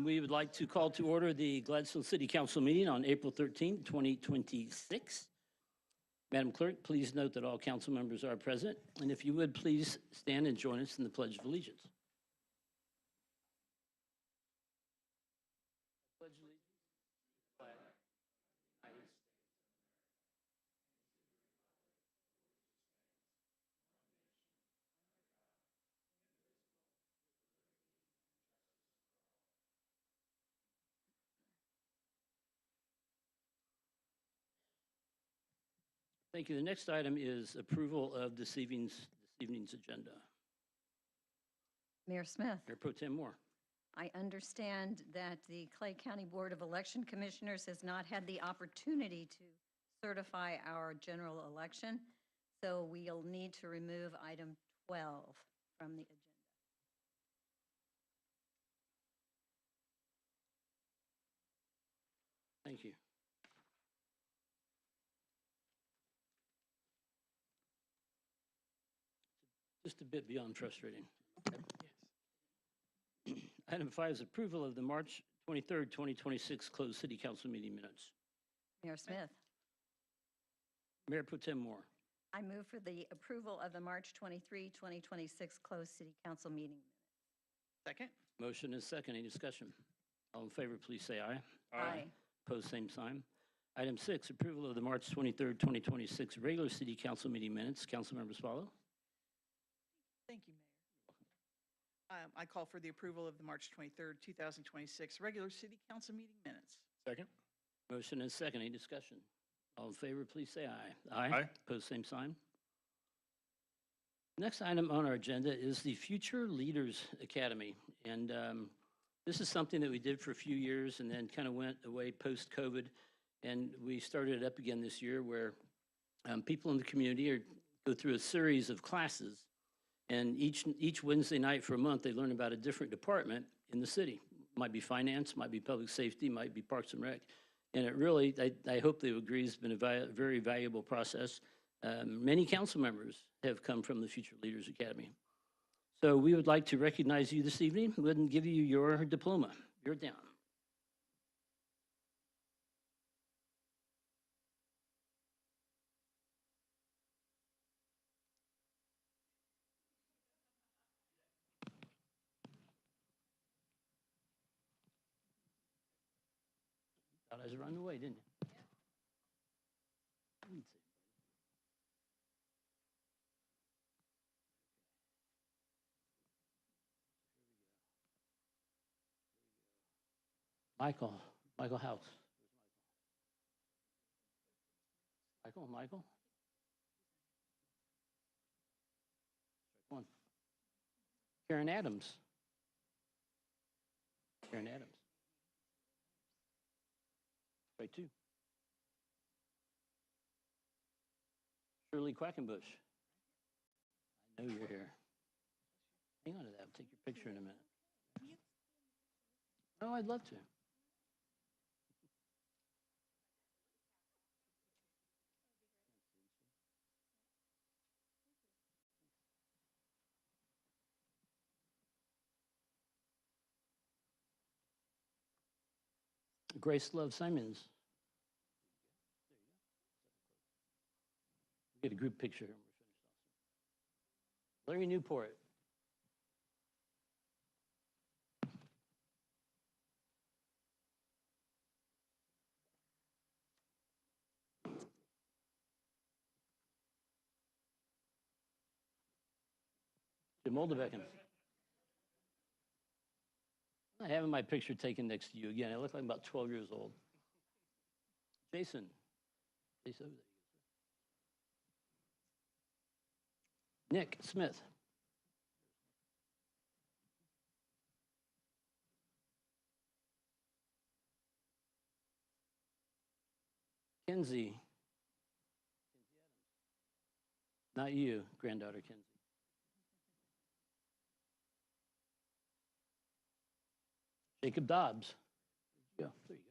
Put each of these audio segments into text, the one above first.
We would like to call to order the Gladstone City Council meeting on April 13th, 2026. Madam Clerk, please note that all council members are present, and if you would, please stand and join us in the Pledge of Allegiance. Pledge allegiance to the flag of the United States. Thank you. The next item is approval of this evening's agenda. Mayor Smith, Mayor Pro Tem Moore. I understand that the Clay County Board of Election Commissioners has not had the opportunity to certify our general election, so we'll need to remove item 12 from the agenda. Thank you. Just a bit beyond frustrating. Yes. Item 5 is approval of the March 23rd, 2026 closed city council meeting minutes. Mayor Smith, Mayor Pro Tem Moore. I move for the approval of the March 23, 2026 closed city council meeting minutes. Second. Motion is second. Any discussion? All in favor, please say aye. Aye. Opposed, same sign. Item 6, approval of the March 23rd, 2026 regular city council meeting minutes. Council members follow. Thank you, Mayor. I call for the approval of the March 23rd, 2026 regular city council meeting minutes. Second. Motion is second. Any discussion? All in favor, please say aye. Aye. Opposed, same sign. Next item on our agenda is the Future Leaders Academy. And this is something that we did for a few years and then kind of went away post-COVID. And we started it up again this year where people in the community go through a series of classes. And each Wednesday night for a month, they learn about a different department in the city. Might be finance, might be public safety, might be parks and rec. And it really, I hope they agree, has been a very valuable process. Many council members have come from the Future Leaders Academy. So we would like to recognize you this evening. We'll go ahead and give you your diploma. You're down. Thought I was running away, didn't you? Let's see. Michael House. Michael? Strike one. Karen Adams. Strike two. Shirley Quackenbush. I know you're here. Hang on to that. I'll take your picture in a minute. Oh, I'd love to. Grace Love Simons. We'll get a group picture and we're finished also. Larry Newport. Jim Oldebecken. I'm having my picture taken next to you again. I look like I'm about 12 years old. Jason. Jason, over there. Nick Smith. Kenzie. Not you, granddaughter Kenzie. Jacob Dobbs. There you go. There you go.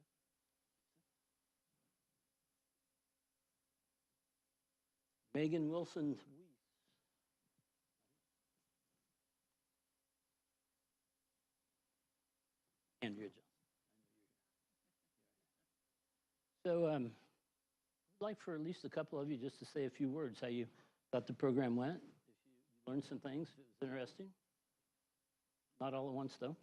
Megan Wilson. Andrea Johnson. So I'd like for at least a couple of you just to say a few words, how you thought the program went, if you learned some things, if it was interesting. Not all at once, though.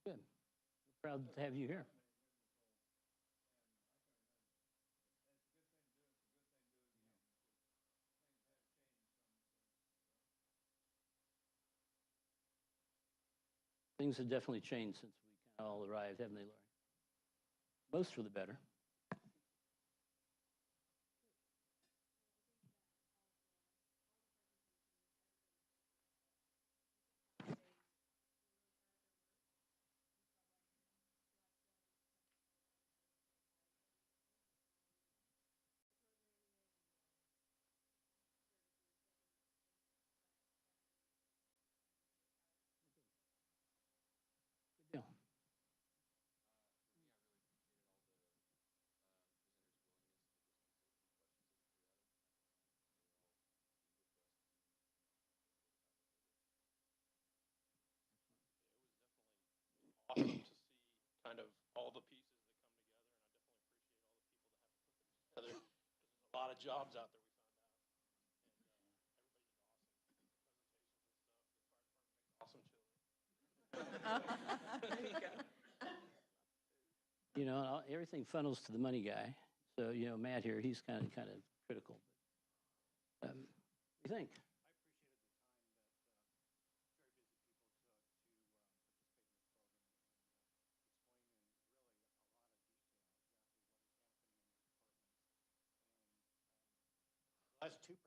Good. We're proud to have you here. Things have definitely changed since we kind of all arrived, haven't they, Laurie? Most for the better. Good deal. Awesome to see kind of all the pieces that come together, and I definitely appreciate all the people that have to put this together, because there's a lot of jobs out there, we found out, and everybody did awesome. The fire department makes awesome chili. There you go. You know, everything funnels to the money guy. So, you know, Matt here, he's kind of critical. What do you think? Last two presentations,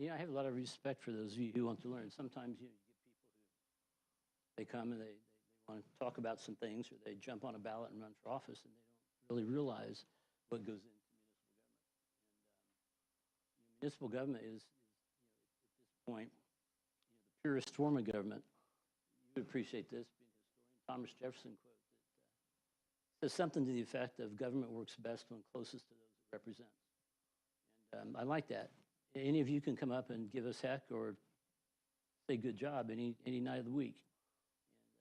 You know, I have a lot of respect for those of you who want to learn. Sometimes you get people who, they come and they want to talk about some things, or they jump on a ballot and run for office, and they don't really realize what goes into municipal government. And municipal government is, at this point, the purest form of government. You would appreciate this, being a historian. Thomas Jefferson quote that says something to the effect of government works best when closest to those it represents. And I like that. Any of you can come up and give us heck or say good job any night of the week.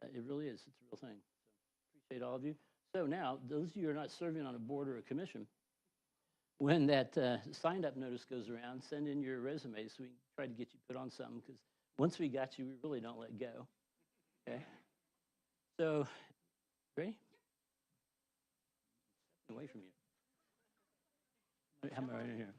And it really is. It's a real thing. So appreciate all of you. So now, those of you who are not serving on a board or a commission, when that signed-up notice goes around, send in your resume so we can try to get you put on something, because once we got you, we really don't let go. Okay? So, ready? Away from you. How am I right in here?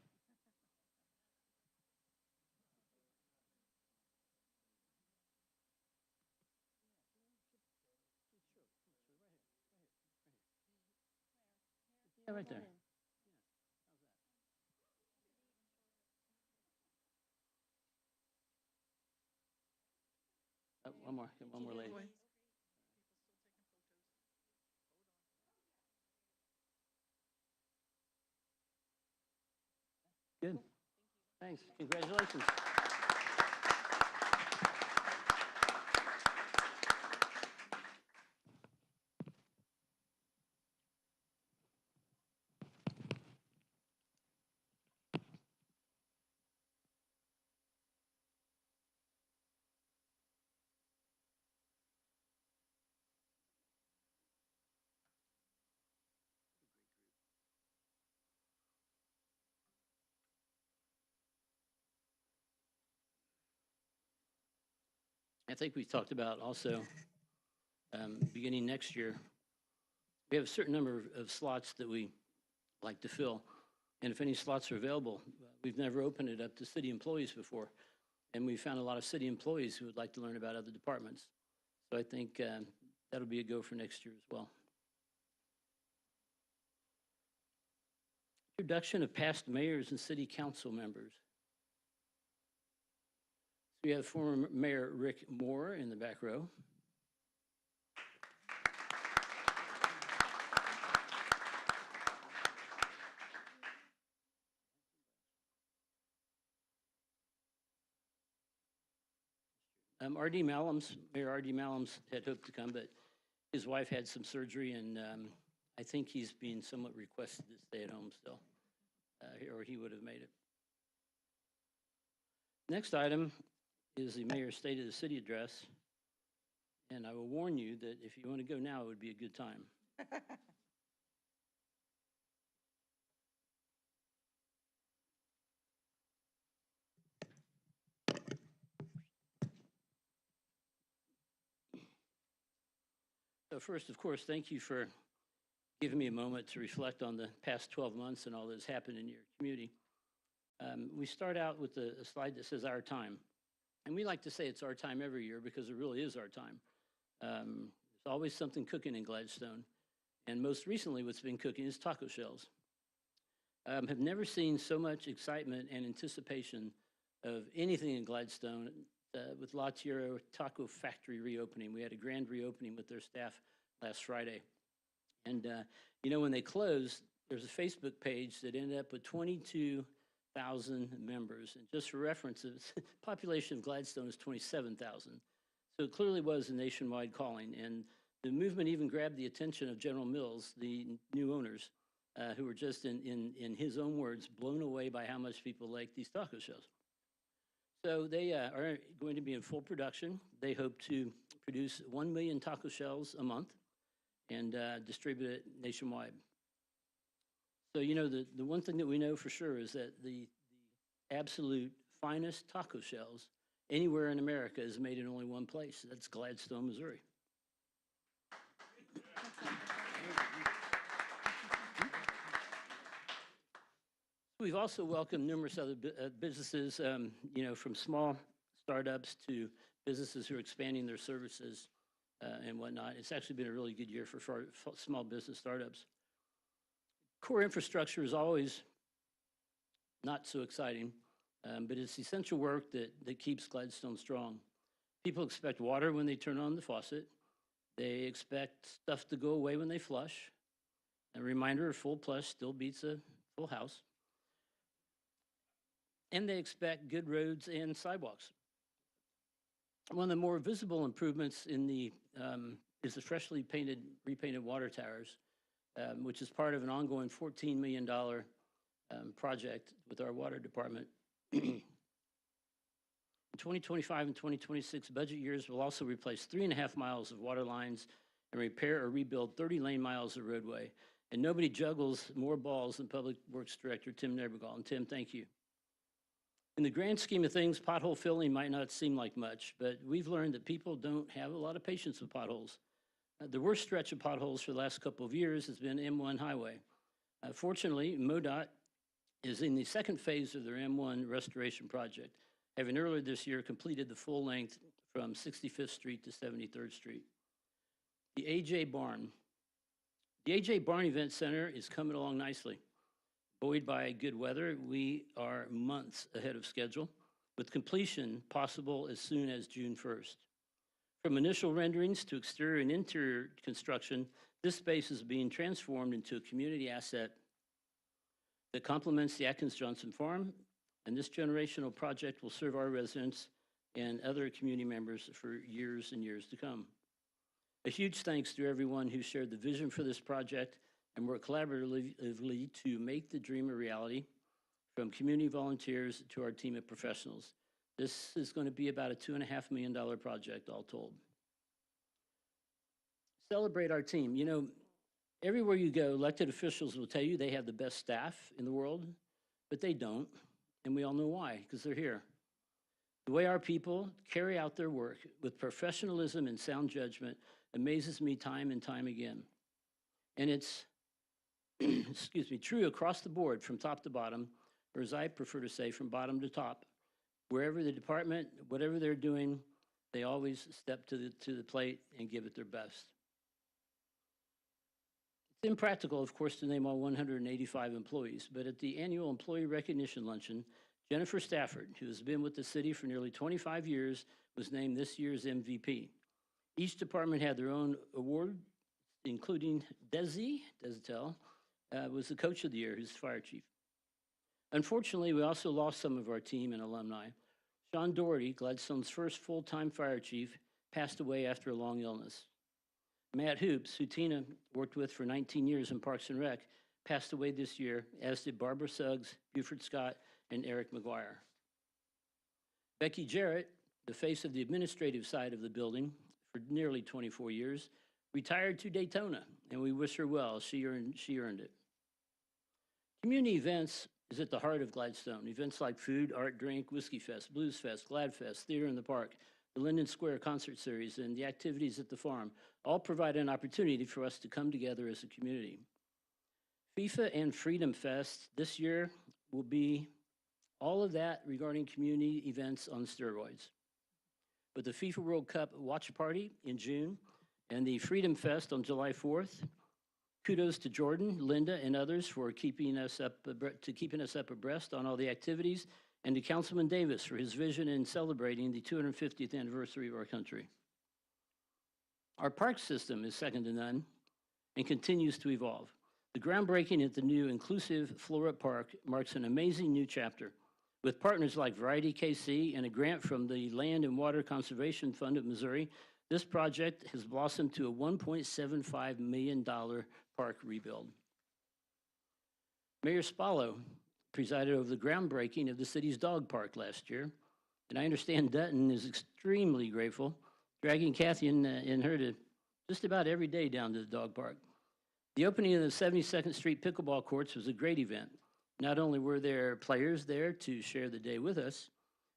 Yeah, right there. One more lady. Boy. Good. Thanks. Congratulations. I think we talked about also, beginning next year, we have a certain number of slots that we like to fill. And if any slots are available, we've never opened it up to city employees before. And we found a lot of city employees who would like to learn about other departments. So I think that'll be a go for next year as well. Introduction of past mayors and city council members. We have former Mayor Rick Moore in the back row. R.D. Malums, Mayor R.D. Malums had hoped to come, but his wife had some surgery, and I think he's being somewhat requested to stay at home still, or he would have made it. Next item is the mayor's State of the City address, and I will warn you that if you want to go now, it would be a good time. So first, of course, thank you for giving me a moment to reflect on the past 12 months and all that's happened in your community. We start out with a slide that says our time. And we like to say it's our time every year because it really is our time. There's always something cooking in Gladstone. And most recently, what's been cooking is taco shells. Have never seen so much excitement and anticipation of anything in Gladstone with La Tierra Taco Factory reopening. We had a grand reopening with their staff last Friday. And, you know, when they closed, there's a Facebook page that ended up with 22,000 members. And just for reference, the population of Gladstone is 27,000. So it clearly was a nationwide calling. And the movement even grabbed the attention of General Mills, the new owners, who were just, in his own words, blown away by how much people like these taco shells. So they are going to be in full production. They hope to produce 1 million taco shells a month and distribute it nationwide. So, you know, the one thing that we know for sure is that the absolute finest taco shells anywhere in America is made in only one place. That's Gladstone, Missouri. We've also welcomed numerous other businesses, you know, from small startups to businesses who are expanding their services and whatnot. It's actually been a really good year for small business startups. Core infrastructure is always not so exciting, but it's essential work that keeps Gladstone strong. People expect water when they turn on the faucet. They expect stuff to go away when they flush. A reminder, a full flush still beats a full house. And they expect good roads and sidewalks. One of the more visible improvements in the is the freshly repainted water towers, which is part of an ongoing $14 million project with our water department. In 2025 and 2026 budget years will also replace 3.5 miles of water lines and repair or rebuild 30 lane miles of roadway. And nobody juggles more balls than Public Works Director Tim Nebergall. And Tim, thank you. In the grand scheme of things, pothole filling might not seem like much, but we've learned that people don't have a lot of patience with potholes. The worst stretch of potholes for the last couple of years has been M1 highway. Fortunately, MoDOT is in the second phase of their M1 restoration project, having earlier this year completed the full length from 65th Street to 73rd Street. The AJ Barn. The AJ Barn Event Center is coming along nicely. Buoyed by good weather, we are months ahead of schedule, with completion possible as soon as June 1st. From initial renderings to exterior and interior construction, this space is being transformed into a community asset that complements the Atkins Johnson Farm, and this generational project will serve our residents and other community members for years and years to come. A huge thanks to everyone who shared the vision for this project and work collaboratively to make the dream a reality, from community volunteers to our team of professionals. This is going to be about a $2.5 million project, all told. Celebrate our team. You know, everywhere you go, elected officials will tell you they have the best staff in the world, but they don't, and we all know why, because they're here. The way our people carry out their work with professionalism and sound judgment amazes me time and time again. And it's, excuse me, true across the board from top to bottom, or as I prefer to say, from bottom to top. Wherever the department, whatever they're doing, they always step to the plate and give it their best. It's impractical, of course, to name all 185 employees, but at the annual employee recognition luncheon, Jennifer Stafford, who has been with the city for nearly 25 years, was named this year's MVP. Each department had their own award, including Desi Destel, was the coach of the year, who's fire chief. Unfortunately, we also lost some of our team and alumni. Sean Doherty, Gladstone's first full-time fire chief, passed away after a long illness. Matt Hoops, who Tina worked with for 19 years in Parks and Rec, passed away this year, as did Barbara Suggs, Buford Scott, and Eric McGuire. Becky Jarrett, the face of the administrative side of the building for nearly 24 years, retired to Daytona, and we wish her well. She earned it. Community events is at the heart of Gladstone. Events like food, art, drink, whiskey fest, blues fest, glad fest, theater in the park, the Linden Square concert series, and the activities at the farm all provide an opportunity for us to come together as a community. FIFA and Freedom Fest this year will be all of that regarding community events on steroids. With the FIFA World Cup watch party in June and the Freedom Fest on July 4th, kudos to Jordan, Linda, and others for keeping us up abreast on all the activities, and to Councilman Davis for his vision in celebrating the 250th anniversary of our country. Our park system is second to none and continues to evolve. The groundbreaking at the new inclusive Flora Park marks an amazing new chapter. With partners like Variety KC and a grant from the Land and Water Conservation Fund of Missouri, this project has blossomed to a $1.75 million park rebuild. Mayor Spallo presided over the groundbreaking of the city's dog park last year, and I understand Dutton is extremely grateful, dragging Kathy and her to just about every day down to the dog park. The opening of the 72nd Street pickleball courts was a great event. Not only were there players there to share the day with us,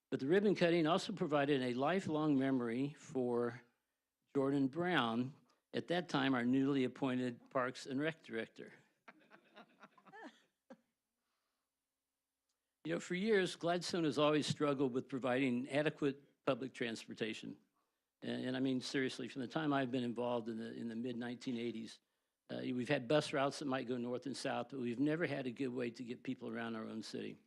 but the ribbon cutting also provided a lifelong memory for Jordan Brown, at that time our newly appointed Parks and Rec Director. You know, for years, Gladstone has always struggled with providing adequate public transportation. And I mean, seriously, from the time I've been involved in the mid-1980s, we've had bus routes that might go north and south, but we've never had a good way to get people around our own city.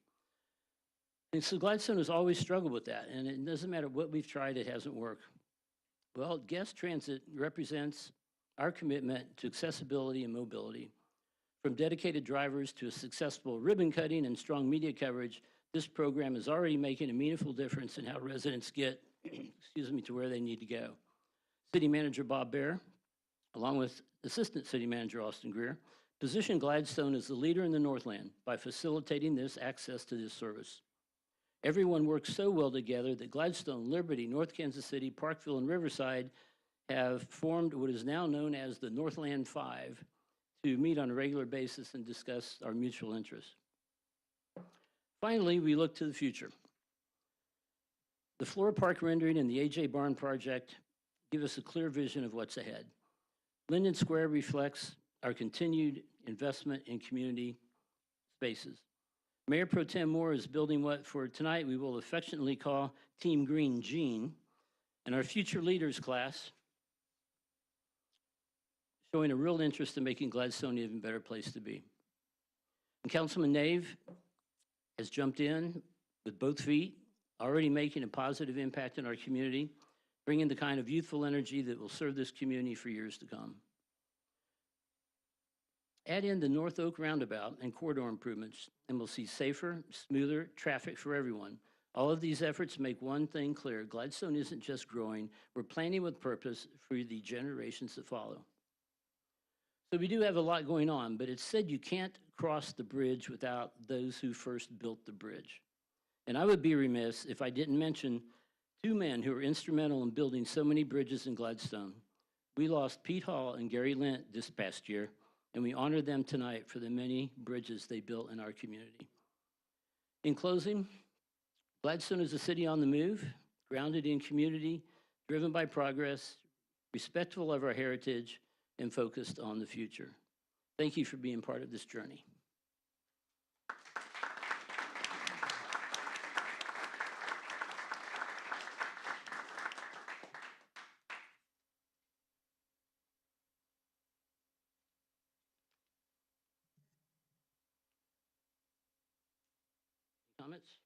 And so Gladstone has always struggled with that, and it doesn't matter what we've tried, it hasn't worked. Well, guest transit represents our commitment to accessibility and mobility. From dedicated drivers to a successful ribbon cutting and strong media coverage, this program is already making a meaningful difference in how residents get, excuse me, to where they need to go. City Manager Bob Baer, along with Assistant City Manager Austin Greer, positioned Gladstone as the leader in the Northland by facilitating this access to this service. Everyone works so well together that Gladstone, Liberty, North Kansas City, Parkville, and Riverside have formed what is now known as the Northland Five to meet on a regular basis and discuss our mutual interests. Finally, we look to the future. The Flora Park rendering and the A.J. Barn project give us a clear vision of what's ahead. Linden Square reflects our continued investment in community spaces. Mayor Pro Tem Moore is building what for tonight we will affectionately call Team Green Gene, and our future leaders class showing a real interest in making Gladstone an even better place to be. And Councilman Nave has jumped in with both feet, already making a positive impact in our community, bringing the kind of youthful energy that will serve this community for years to come. Add in the North Oak roundabout and corridor improvements, and we'll see safer, smoother traffic for everyone. All of these efforts make one thing clear: Gladstone isn't just growing, we're planning with purpose for the generations that follow. So we do have a lot going on, but it's said you can't cross the bridge without those who first built the bridge. And I would be remiss if I didn't mention two men who were instrumental in building so many bridges in Gladstone. We lost Pete Hall and Gary Lent this past year, and we honor them tonight for the many bridges they built in our community. In closing, Gladstone is a city on the move, grounded in community, driven by progress, respectful of our heritage, and focused on the future. Thank you for being part of this journey. Comments?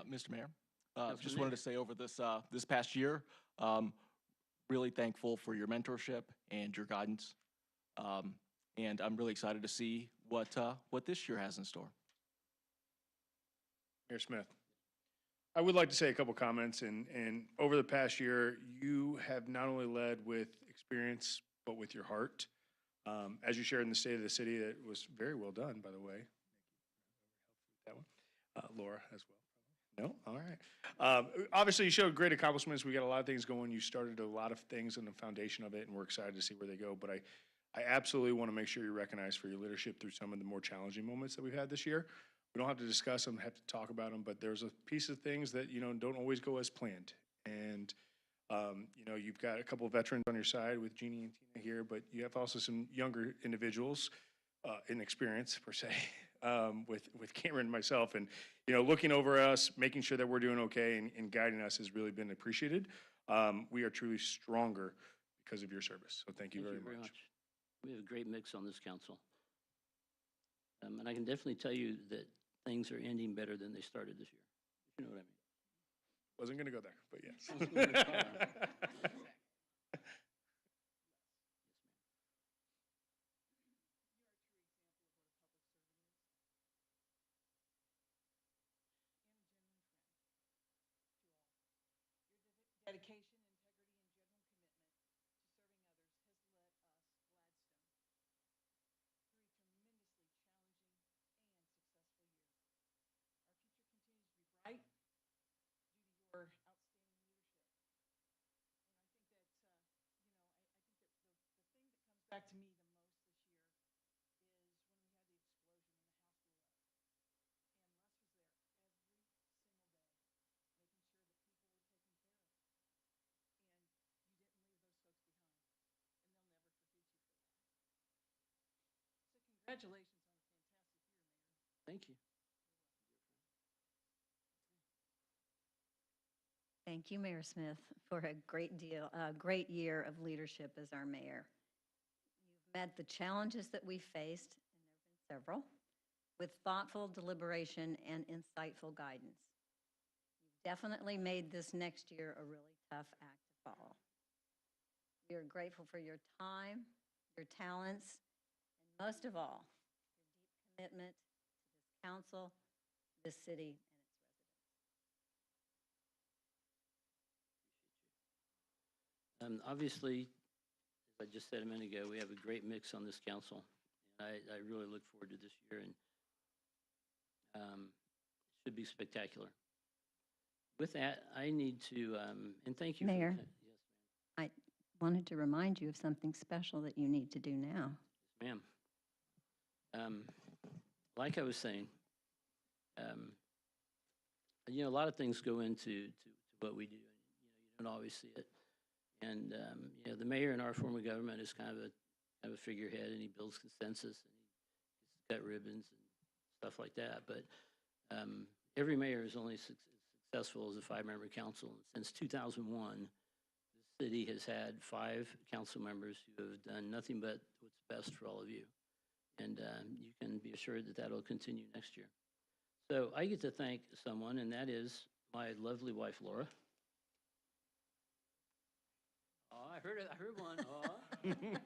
Mr. Mayor, Councilman just Nick. wanted to say over this past year, really thankful for your mentorship and your guidance. And I'm really excited to see what this year has in store. Mayor Smith. I would like to say a couple comments, and over the past year, you have not only led with experience, but with your heart. As you shared in the State of the City, that was very well done, by the way. That one. Laura as well. No? All right. Obviously, you showed great accomplishments. We got a lot of things going. You started a lot of things in the foundation of it, and we're excited to see where they go. But I absolutely want to make sure you're recognized for your leadership through some of the more challenging moments that we've had this year. We don't have to discuss them, have to talk about them, but there's a piece of things that, don't always go as planned. And, you've got a couple of veterans on your side with Jeannie and Tina here, but you have also some younger individuals in experience, per se, with Cameron and myself. And, looking over us, making sure that we're doing okay and guiding us has really been appreciated. We are truly stronger because of your service. So thank you very much. We have a great mix on this council. And I can definitely tell you that things are ending better than they started this year, if you know what I mean. Wasn't going to go there, but yes. Dedication, back to me the most this year is when we had the explosion in the House below. And Les was there every single day, making sure that people were taken care of. And you didn't leave those folks behind. And they'll never forget you for that. So congratulations on a fantastic year, Mayor. Thank you. Thank you, Mayor Smith, for a great year of leadership as our mayor. You've met the challenges that we faced, and there have been several, with thoughtful deliberation and insightful guidance. You've definitely made this next year a really tough act to follow. We are grateful for your time, your talents, and most of all, your deep commitment to this council, this city, Obviously, as I just said a minute ago, we have a great mix on this council. And I really look forward to this year, and it should be spectacular. With that, I need to, and thank you. Mayor. Yes, I wanted to remind you of something special that you need to do now. ma'am. Like I was saying, a lot of things go into what we do. You don't always see it. And, the mayor in our form of government is kind of a figurehead, and he builds consensus, and he gets cut ribbons and stuff like that. But every mayor is only successful as a 5-member council. Since 2001, the city has had 5 council members who have done nothing but what's best for all of you. And you can be assured that that'll continue next year. So I get to thank someone, and that is my lovely wife, Laura. Oh, I heard one. Oh.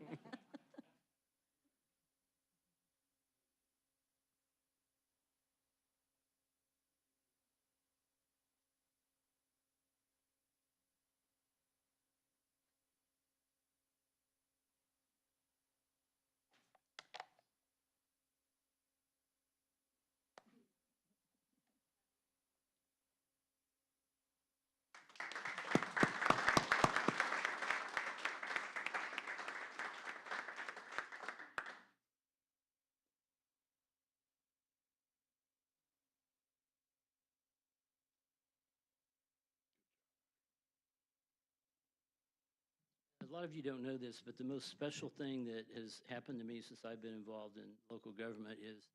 A lot of you don't know this, but the most special thing that has happened to me since I've been involved in local government is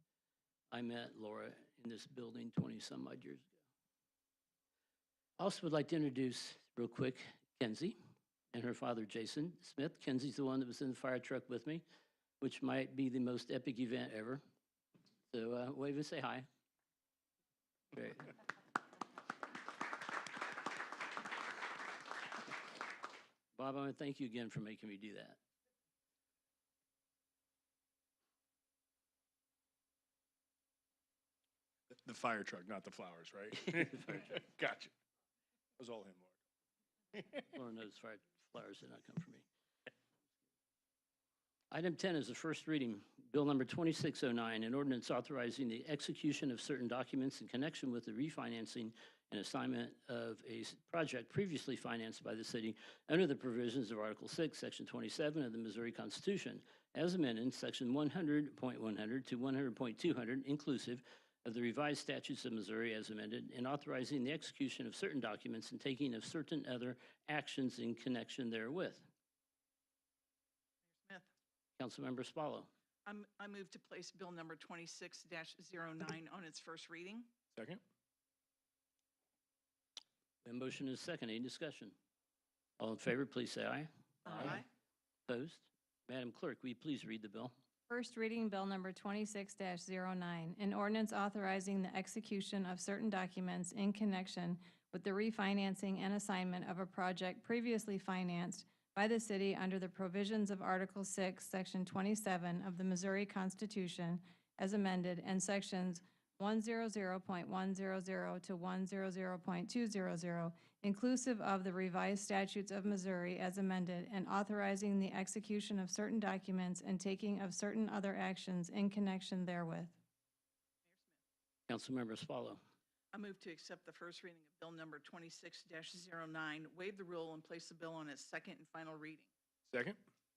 I met Laura in this building 20-some-odd years ago. I also would like to introduce, real quick, Kenzie and her father, Jason Smith. Kenzie's the one that was in the fire truck with me, which might be the most epic event ever. So wave and say hi. Great. Bob, I want to thank you again for making me do that. The fire truck, not the flowers, right? Fire truck. Gotcha. That was all him, Lord. Laura knows flowers did not come from me. Item 10 is the first reading, Bill number 2609, an ordinance authorizing the execution of certain documents in connection with the refinancing and assignment of a project previously financed by the city under the provisions of Article 6, Section 27 of the Missouri Constitution, as amended, Section 100.100 to 100.200, inclusive of the revised statutes of Missouri as amended, and authorizing the execution of certain documents and taking of certain other actions in connection therewith. Smith. Councilmember Spallo. I move to place Bill number 26-09 on its first reading. Second? The motion is second. Any discussion? All in favor, please say aye. Aye. Opposed? Madam Clerk, will you please read the bill? First reading, Bill number 26-09, an ordinance authorizing the execution of certain documents in connection with the refinancing and assignment of a project previously financed by the city under the provisions of Article 6, Section 27 of the Missouri Constitution as amended, and Sections 100.100 to 100.200, inclusive of the revised statutes of Missouri as amended, and authorizing the execution of certain documents and taking of certain other actions in connection therewith. Councilmember Spallo. I move to accept the first reading of Bill number 26-09, waive the rule, and place the bill on its second and final reading. Second?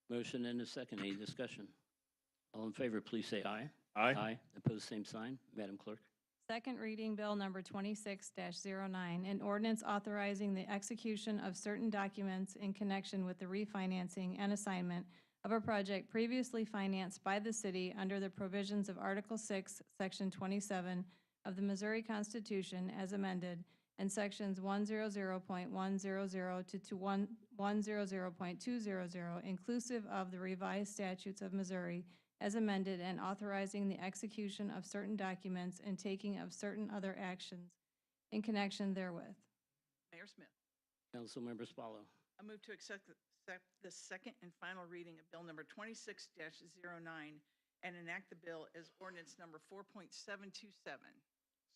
Motion and a second. Any discussion? All in favor, please say aye. Aye. Opposed, same sign. Madam Clerk. Second reading, Bill number 26-09, an ordinance authorizing the execution of certain documents in connection with the refinancing and assignment of a project previously financed by the city under the provisions of Article 6, Section 27 of the Missouri Constitution as amended, and Sections 100.100 to 100.200, inclusive of the revised statutes of Missouri as amended, and authorizing the execution of certain documents and taking of certain other actions in connection therewith. Mayor Smith. Councilmember Spallo. I move to accept the second and final reading of Bill number 26-09 and enact the bill as ordinance number 4.727.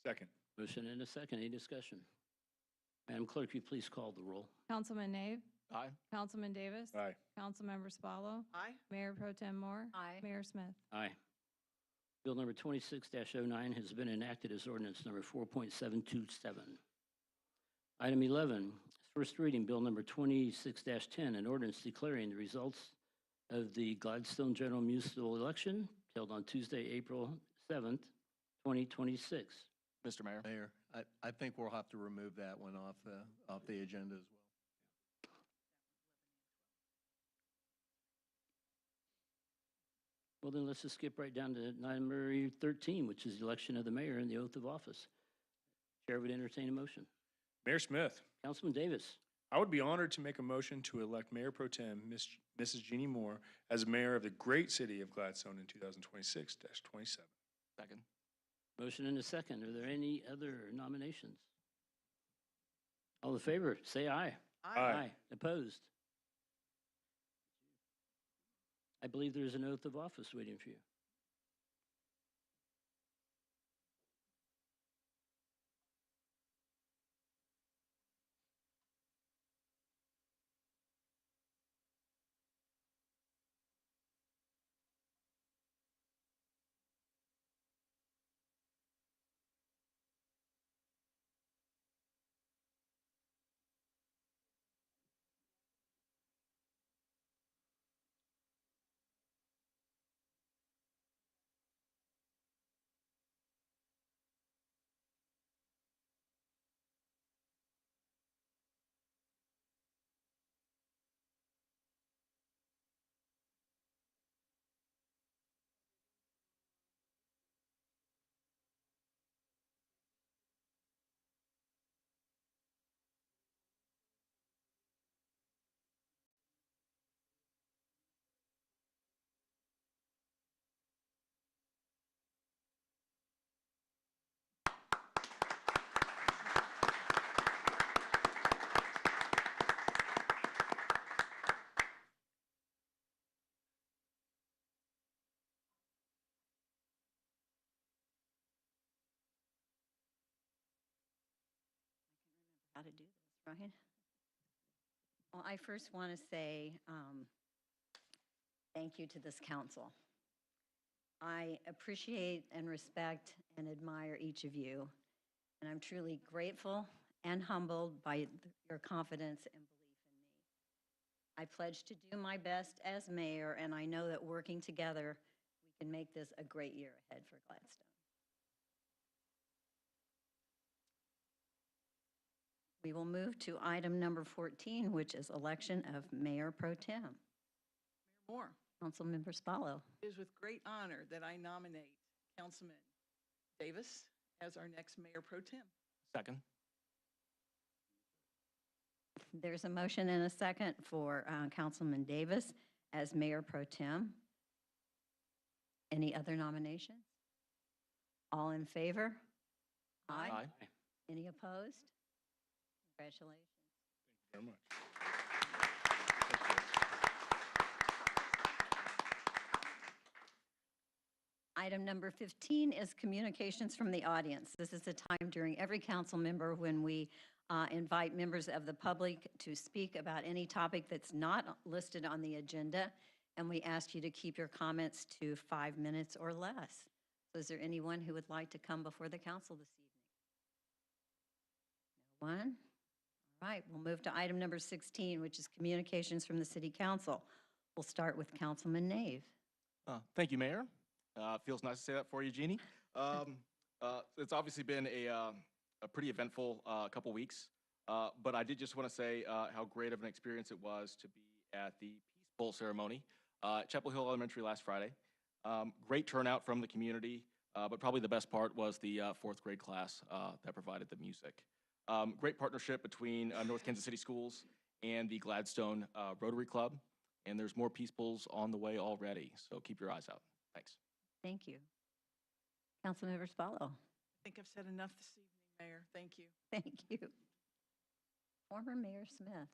Second. Motion and a second. Any discussion? Madam Clerk, will you please call the roll? Councilman Nave? Aye. Councilman Davis? Aye. Councilmember Spallo? Aye. Mayor Pro Tem Moore? Aye. Mayor Smith? Aye. Bill number 26-09 has been enacted as ordinance number 4.727. Item 11, first reading, Bill number 26-10, an ordinance declaring the results of the Gladstone General Municipal Election held on Tuesday, April 7th, 2026. Mr. Mayor. Mayor, I think we'll have to remove that one off the agenda as well. Well, then let's just skip right down to number 13, which is the election of the mayor and the oath of office. Chair would entertain a motion. Mayor Smith, Councilman Davis. I would be honored to make a motion to elect Mayor Pro Tem Mrs. Jeannie Moore as mayor of the great city of Gladstone in 2026-27. Second. Motion and a second. Are there any other nominations? All in favor, say aye. Aye. Opposed? I believe there's an oath of office waiting for you. to do this, right? Well, I first want to say thank you to this council. I appreciate and respect and admire each of you, and I'm truly grateful and humbled by your confidence and belief in me. I pledge to do my best as mayor, and I know that working together, we can make this a great year ahead for Gladstone. We will move to item number 14, which is election of Mayor Pro Tem. Mayor Moore, Councilmember Spallo. it is with great honor that I nominate Councilman Davis as our next Mayor Pro Tem. Second. There's a motion and a second for Councilman Davis as Mayor Pro Tem. Any other nominations? All in favor? Aye. Any opposed? Congratulations. Very much. Item number 15 is communications from the audience. This is a time during every council member when we invite members of the public to speak about any topic that's not listed on the agenda, and we ask you to keep your comments to 5 minutes or less. So is there anyone who would like to come before the council this evening? No one? All right, we'll move to item number 16, which is communications from the city council. We'll start with Councilman Nave. Thank you, Mayor. Feels nice to say that for you, Jeannie. It's obviously been a pretty eventful couple weeks, but I did just want to say how great of an experience it was to be at the Peace Bowl ceremony at Chapel Hill Elementary last Friday. Great turnout from the community, but probably the best part was the 4th grade class that provided the music. Great partnership between North Kansas City Schools and the Gladstone Rotary Club, and there's more Peace Bowls on the way already, so keep your eyes out. Thanks. Thank you. Councilmember Spallo. I think I've said enough this evening, Mayor. Thank you. Thank you. Former Mayor Smith.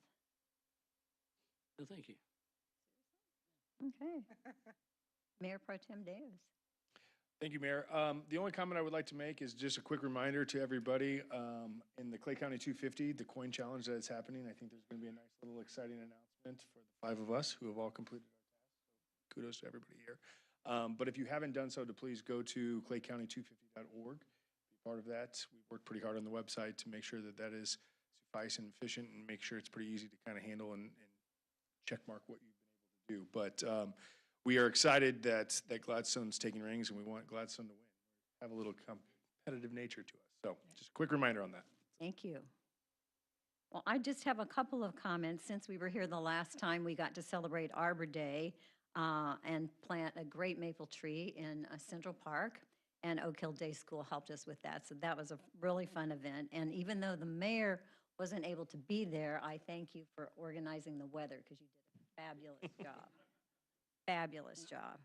No, thank you. Okay. Mayor Pro Tem Davis. Thank you, Mayor. The only comment I would like to make is just a quick reminder to everybody in the Clay County 250, the coin challenge that is happening. I think there's going to be a nice little exciting announcement for the 5 of us who have all completed our tasks. So kudos to everybody here. But if you haven't done so, to please go to claycounty250.org. Be part of that. We worked pretty hard on the website to make sure that that is suffice and efficient and make sure it's pretty easy to kind of handle and check mark what you've been able to do. But we are excited that Gladstone's taking rings, and we want Gladstone to win. We have a little competitive nature to us. So just a quick reminder on that. Thank you. Well, I just have a couple of comments. Since we were here the last time, we got to celebrate Arbor Day and plant a great maple tree in Central Park, and Oak Hill Day School helped us with that. So that was a really fun event. And even though the mayor wasn't able to be there, I thank you for organizing the weather because you did a fabulous job. Fabulous job.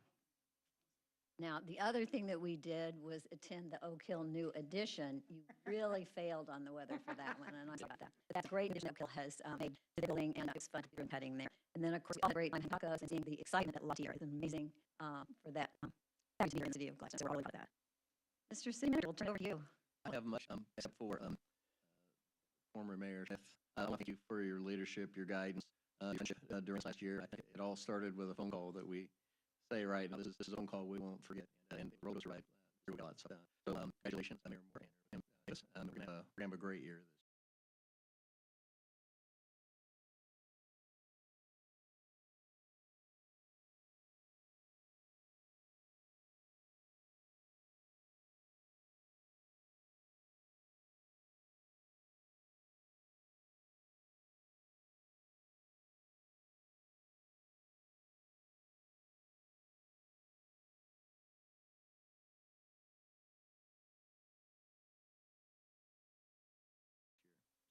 Now, the other thing that we did was attend the Oak Hill New Edition. You really failed on the weather for that one, and I about that. But that's great. Oak Hill has made the building, and it was fun to do cutting there. And then, of course, all the great tacos and seeing the excitement at Latier is amazing for that. That in the city of Gladstone. So we're all about that. Mr. City Manager, we'll turn it over to you. I don't have much except for former Mayor Smith. I want to thank you for your leadership, your guidance, your friendship during this last year. I think it all started with a phone call that we say right now. This is a phone call we won't forget, and the road was right through God. So congratulations, Mayor Moore. We're going to have a great year.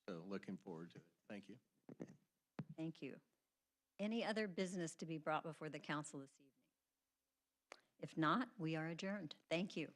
So looking forward to it. Thank you. Thank you. Any other business to be brought before the council this evening? If not, we are adjourned. Thank you.